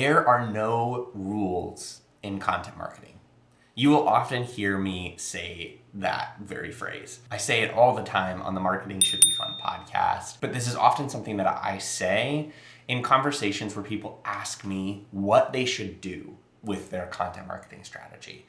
There are no rules in content marketing. You will often hear me say that very phrase. I say it all the time on the Marketing Should Be Fun podcast, but this is often something that I say in conversations where people ask me what they should do with their content marketing strategy.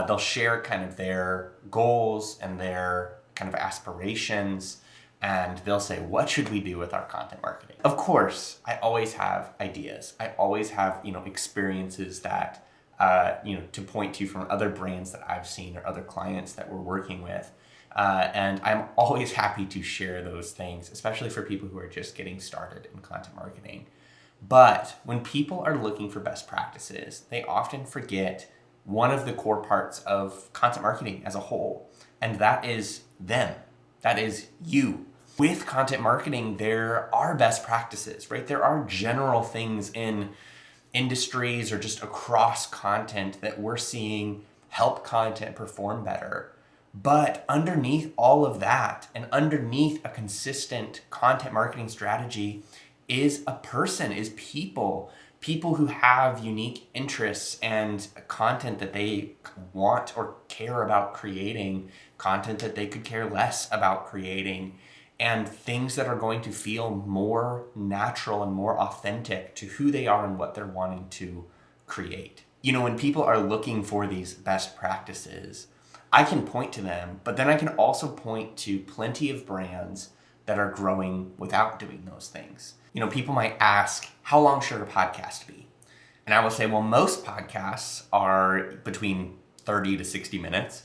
They'll share kind of their goals and their kind of aspirations, and they'll say, what should we do with our content marketing? Of course, I always have ideas. I always have, experiences that, to point to from other brands that I've seen or other clients that we're working with. And I'm always happy to share those things, especially for people who are just getting started in content marketing. But when people are looking for best practices, they often forget one of the core parts of content marketing as a whole, and that is them. That is you. With content marketing, there are best practices, right? There are general things in industries or just across content that we're seeing help content perform better. But underneath all of that and underneath a consistent content marketing strategy is a person, is people who have unique interests and content that they want or care about creating, content that they could care less about creating, and things that are going to feel more natural and more authentic to who they are and what they're wanting to create. When people are looking for these best practices, I can point to them, but then I can also point to plenty of brands that are growing without doing those things. People might ask, how long should a podcast be? And I will say, well, most podcasts are between 30 to 60 minutes.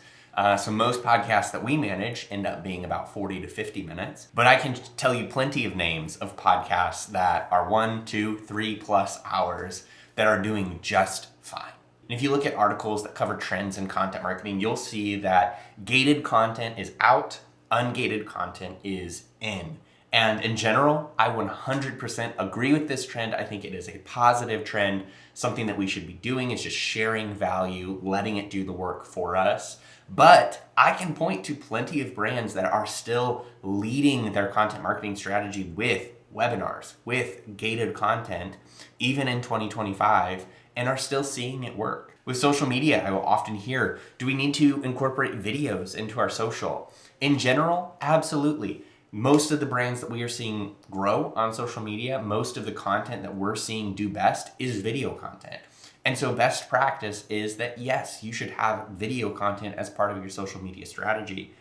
So most podcasts that we manage end up being about 40 to 50 minutes. But I can tell you plenty of names of podcasts that are 1, 2, 3+ hours that are doing just fine. And if you look at articles that cover trends in content marketing, you'll see that gated content is out, ungated content is in. And in general, I 100% agree with this trend. I think it is a positive trend. Something that we should be doing is just sharing value, letting it do the work for us. But I can point to plenty of brands that are still leading their content marketing strategy with webinars, with gated content, even in 2025, and are still seeing it work. With social media, I will often hear, do we need to incorporate videos into our social? In general, absolutely. Most of the brands that we are seeing grow on social media, most of the content that we're seeing do best is video content. And so best practice is that, yes, you should have video content as part of your social media strategy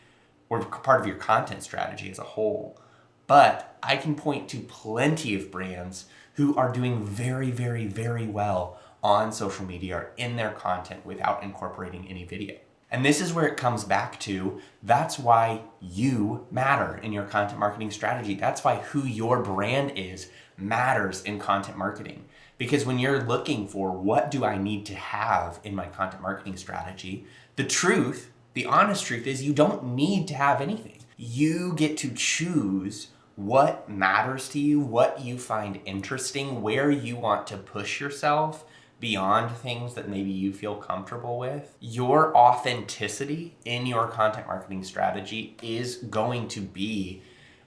or part of your content strategy as a whole. But I can point to plenty of brands who are doing very, very, very well on social media or in their content without incorporating any video. And this is where it comes back to, that's why you matter in your content marketing strategy. That's why who your brand is matters in content marketing. Because when you're looking for what do I need to have in my content marketing strategy, the honest truth is you don't need to have anything. You get to choose what matters to you, what you find interesting, where you want to push yourself beyond things that maybe you feel comfortable with. Your authenticity in your content marketing strategy is going to be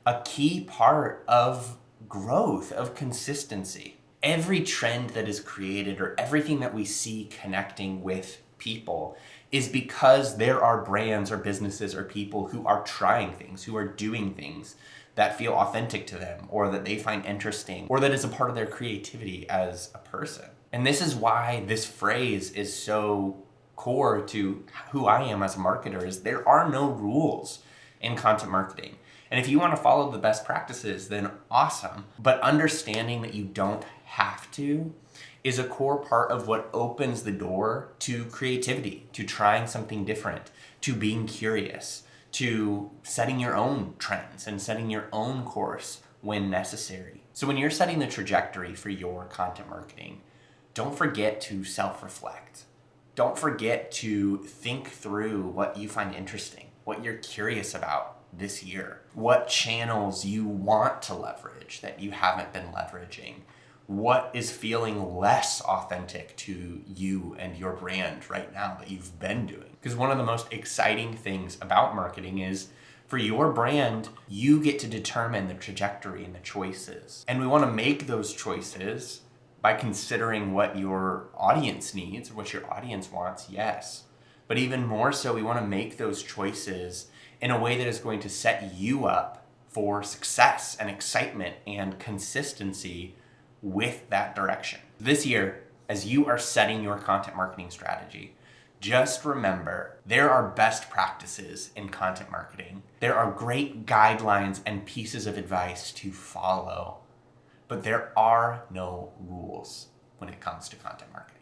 a key part of growth, of consistency. Every trend that is created or everything that we see connecting with people is because there are brands or businesses or people who are trying things, who are doing things that feel authentic to them or that they find interesting or that is a part of their creativity as a person. And this is why this phrase is so core to who I am as a marketer, is there are no rules in content marketing. And if you want to follow the best practices, then awesome. But understanding that you don't have to is a core part of what opens the door to creativity, to trying something different, to being curious, to setting your own trends and setting your own course when necessary. So when you're setting the trajectory for your content marketing, don't forget to self-reflect. Don't forget to think through what you find interesting, what you're curious about this year, what channels you want to leverage that you haven't been leveraging, what is feeling less authentic to you and your brand right now that you've been doing. Because one of the most exciting things about marketing is for your brand, you get to determine the trajectory and the choices. And we want to make those choices By considering what your audience needs or what your audience wants, yes. But even more so, we want to make those choices in a way that is going to set you up for success and excitement and consistency with that direction. This year, as you are setting your content marketing strategy, just remember there are best practices in content marketing. There are great guidelines and pieces of advice to follow, but there are no rules when it comes to content marketing.